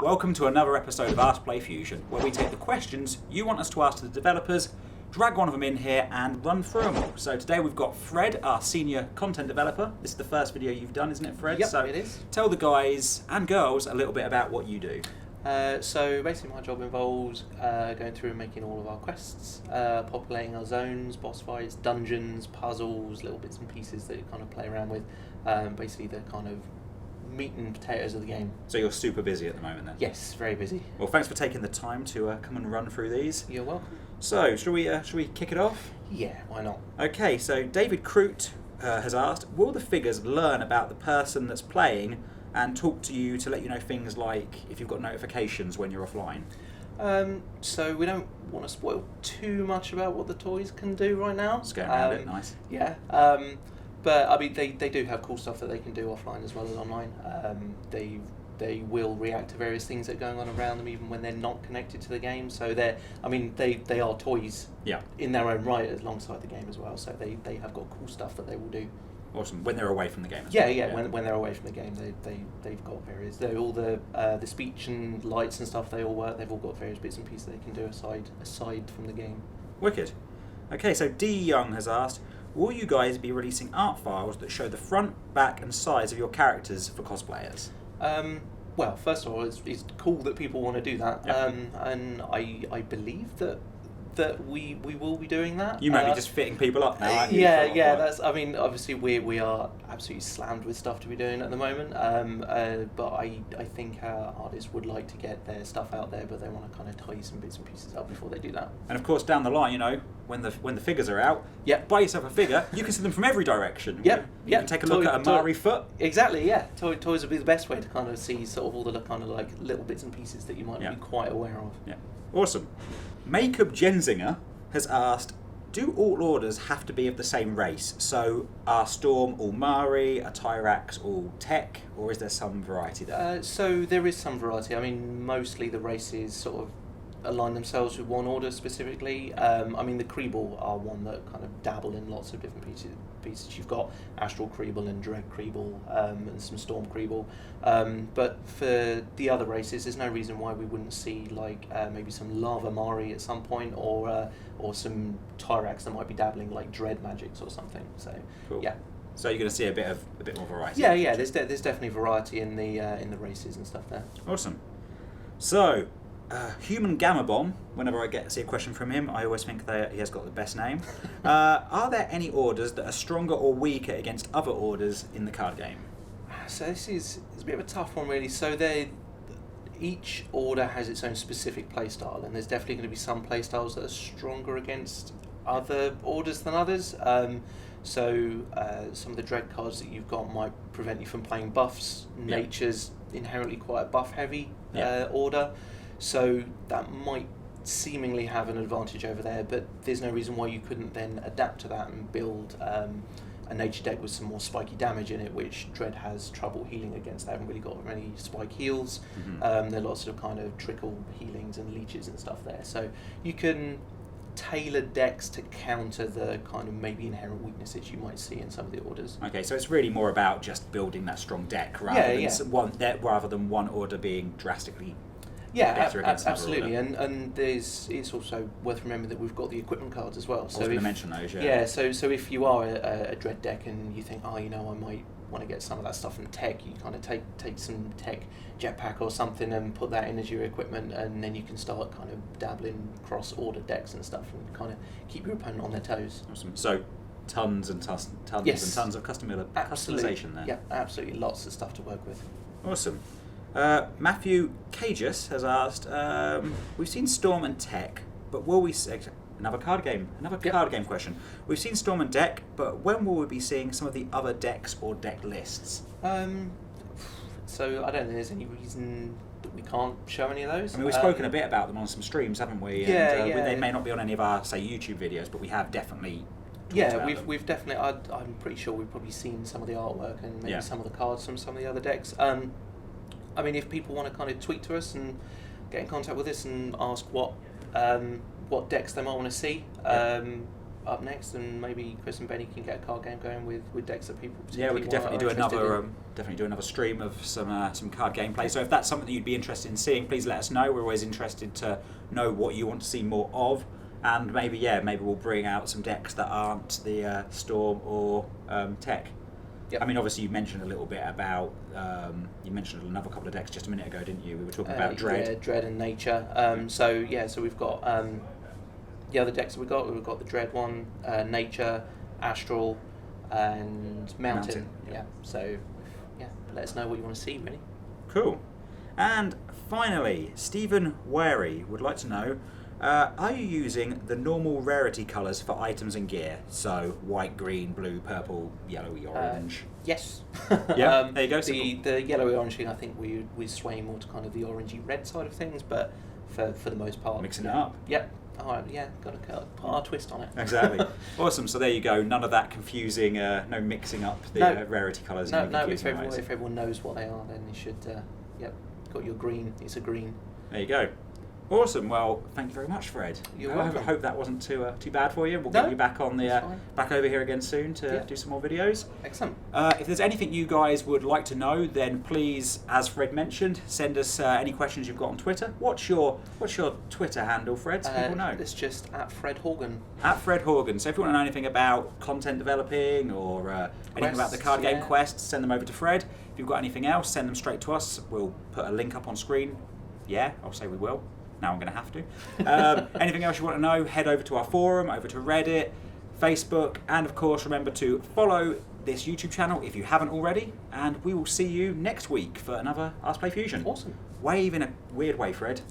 Welcome to another episode of Ask Play Fusion, where we take the questions you want us to ask to the developers, drag one of them in here and run through them all. So today we've got Fred, our senior content developer. This is the first video you've done, isn't it, Fred? Yep, so it is. Tell the guys and girls a little bit about what you do. So basically my job involves going through and making all of our quests, populating our zones, boss fights, dungeons, puzzles, little bits and pieces that you kind of play around with. Basically the kind of meat and potatoes of the game. So you're super busy at the moment then? Yes, very busy. Well, thanks for taking the time to come and run through these. You're welcome. So, shall we kick it off? Yeah, why not? Okay, so David Crute has asked, will the figures learn about the person that's playing and talk to you to let you know things like if you've got notifications when you're offline? So we don't want to spoil too much about what the toys can do right now. Let's go around it, nice. Yeah. But I mean, they do have cool stuff that they can do offline as well as online. They will react to various things that are going on around them, even when they're not connected to the game. So they are toys in their own right alongside the game as well. So they have got cool stuff that they will do. Awesome. When they're away from the game. Yeah. When they're away from the game, they've got various. They're all the speech and lights and stuff. They all work. They've all got various bits and pieces they can do aside from the game. Wicked. Okay, so D Young has asked, will you guys be releasing art files that show the front, back, and sides of your characters for cosplayers? Well, first of all, it's cool that people want to do that, and I believe that we will be doing that. You might be just fitting people up now, aren't you? Yeah. That's. I mean, obviously we are absolutely slammed with stuff to be doing at the moment. But I think our artists would like to get their stuff out there, but they want to kind of tie some bits and pieces up before they do that. And of course, down the line, when the figures are out, buy yourself a figure. You can see them from every direction. You can take a look at a Mari foot. Exactly. Yeah. Toys would be the best way to kind of see sort of all the kind of like little bits and pieces that you might not be quite aware of. Yeah. Awesome. Makeup Genzinger has asked, do all orders have to be of the same race? So are Storm all Mari, are Tyrax all Tech, or is there some variety there? So there is some variety. I mean, mostly the races sort of align themselves with one order specifically. I mean, the Kreeble are one that kind of dabble in lots of different pieces. You've got Astral Kreeble and Dread Kreeble and some Storm Kreeble. But for the other races, there's no reason why we wouldn't see like maybe some Lava Mari at some point, or some Tyrax that might be dabbling like Dread Magics or something. So cool. Yeah. So you're going to see a bit more variety. Yeah. There's definitely variety in the races and stuff there. Awesome. So. Human Gamma Bomb, whenever I see a question from him, I always think he has got the best name. Are there any orders that are stronger or weaker against other orders in the card game? So it's a bit of a tough one, really. So each order has its own specific playstyle, and there's definitely going to be some playstyles that are stronger against other orders than others. So some of the Dread cards that you've got might prevent you from playing buffs. Nature's inherently quite a buff-heavy order. So that might seemingly have an advantage over there, but there's no reason why you couldn't then adapt to that and build a nature deck with some more spiky damage in it, which Dread has trouble healing against. They haven't really got many spike heals. There are lots of kind of trickle healings and leeches and stuff there. So you can tailor decks to counter the kind of maybe inherent weaknesses you might see in some of the orders. Okay, so it's really more about just building that strong deck rather than one order being drastically better against absolutely, and it's also worth remembering that we've got the equipment cards as well. So I was going to mention those, so if you are a Dread deck and you think, I might want to get some of that stuff from Tech, you kind of take some Tech jetpack or something and put that in as your equipment, and then you can start kind of dabbling cross order decks and stuff and kind of keep your opponent on their toes. Awesome. So tons and tons and tons of customization there. Yeah, absolutely, lots of stuff to work with. Awesome. Matthew Cagus has asked, we've seen Storm and Tech, but will we see another card game question. We've seen Storm and Deck, but when will we be seeing some of the other decks or deck lists? So I don't think there's any reason that we can't show any of those. I mean, we've spoken a bit about them on some streams, haven't we? They may not be on any of our, say, YouTube videos, but we have definitely we've definitely, I'm pretty sure we've probably seen some of the artwork and maybe some of the cards from some of the other decks. I mean, if people want to kind of tweet to us and get in contact with us and ask what decks they might want to see, up next, and maybe Chris and Benny can get a card game going with decks that people. Yeah, we could definitely do in. another stream of some card gameplay. So if that's something that you'd be interested in seeing, please let us know. We're always interested to know what you want to see more of, and maybe we'll bring out some decks that aren't the Storm or Tech. Yep. I mean, obviously, you mentioned a little bit about you mentioned another couple of decks just a minute ago, didn't you? We were talking about Dread. Yeah, Dread and Nature. So we've got the other decks that we've got the Dread one, Nature, Astral, and Mountain. Yeah. So let us know what you want to see, really. Cool. And finally, Stephen Wary would like to know. Are you using the normal rarity colours for items and gear? So white, green, blue, purple, yellowy, orange. Yes. Yeah. There you go. The yellowy orange thing, I think we sway more to kind of the orangey red side of things, but for the most part, mixing it up. Yep. Oh yeah, got to put our twist on it. Exactly. Awesome. So there you go. None of that confusing. No mixing up the rarity colours. No. If everyone knows what they are, then they should. Got your green. It's a green. There you go. Awesome. Well, thank you very much, Fred. You're welcome. I hope that wasn't too bad for you. We'll get you back on back over here again soon to do some more videos. Excellent. If there's anything you guys would like to know, then please, as Fred mentioned, send us any questions you've got on Twitter. What's your Twitter handle, Fred? So people know. It's just @FredHorgan. @FredHorgan. So if you want to know anything about content developing or anything about the card game quests, send them over to Fred. If you've got anything else, send them straight to us. We'll put a link up on screen. Yeah, I'll say we will. Now I'm going to have to. Anything else you want to know, head over to our forum, over to Reddit, Facebook, and of course remember to follow this YouTube channel if you haven't already, and we will see you next week for another Ask Play Fusion. Awesome. Wave in a weird way, Fred.